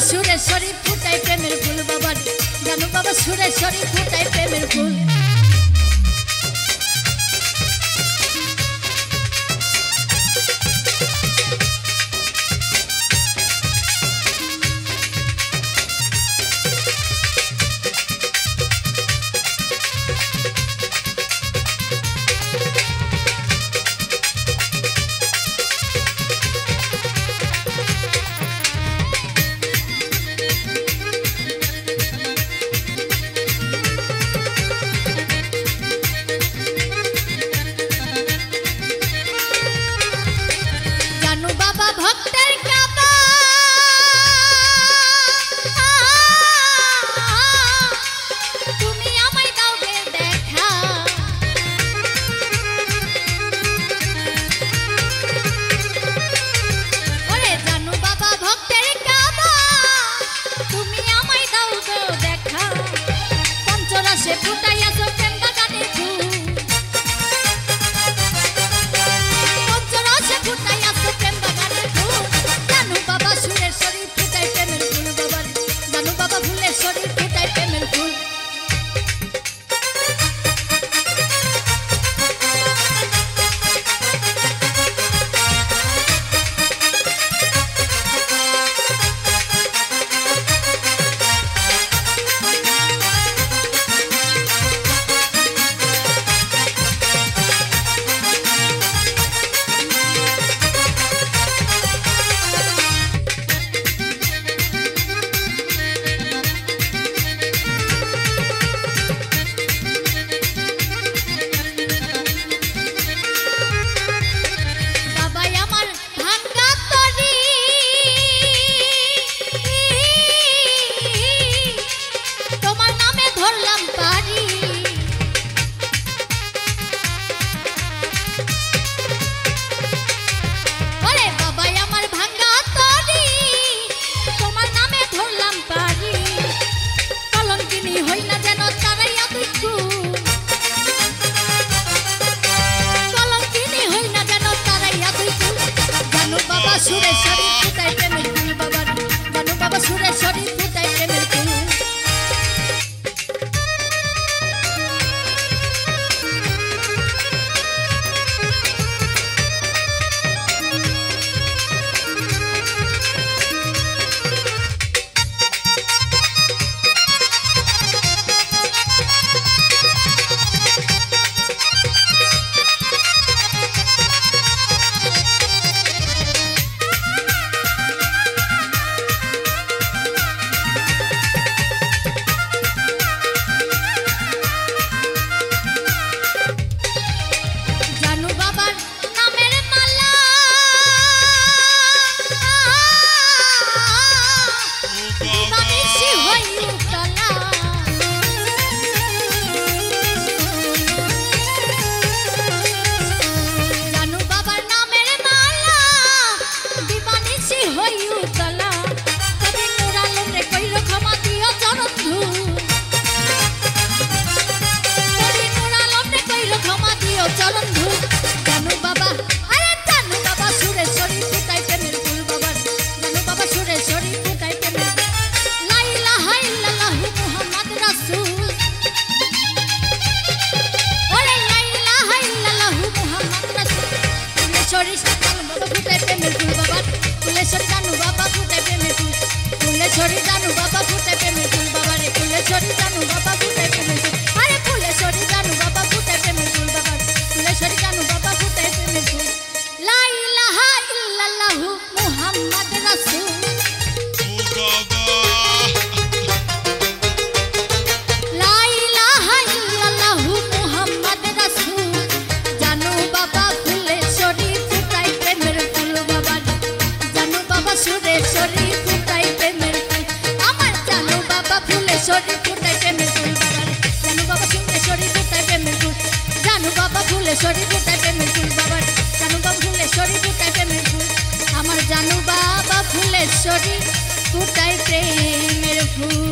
Sureshwari फुटाई प्रेमेर full बाबा जानू बाबा Sureshwari फुटाई प्रेमेर full Phuleshwari জানু বাবা ফুটায় প্রেমের ফুল বাবা রে ফুলেশ্বরী জানু বাবা ফুটায় প্রেমের ফুল আরে ফুলেশ্বরী জানু বাবা ফুটায় প্রেমের ফুল বাবা ফুলেশ্বরী জানু বাবা ফুটায় প্রেমের ফুল লা ইলাহা ইল্লাল্লাহু মুহাম্মদ রাসূল লা ইলাহা ইল্লাল্লাহু মুহাম্মদ রাসূল জানু বাবা ফুলেশ্বরী ফুটায় প্রেমের ফুল বাবা জানু বাবা সুরেশ্বরী ফুটায় প্রেমের ফুল আমার জানু বাবা ফুলেশ্বরী ফুটায় প্রেমের ফুল বাবা জানু বাবা ফুলেশ্বরী ফুটায় প্রেমের ফুল জানু বাবা ফুলেশ্বরী ফুটায় প্রেমের ফুল বাবা জানু বাবা ফুলেশ্বরী ফুটায় প্রেমের ফুল আমার জানু বাবা ফুলেশ্বরী ফুটায় প্রেমের ফুল।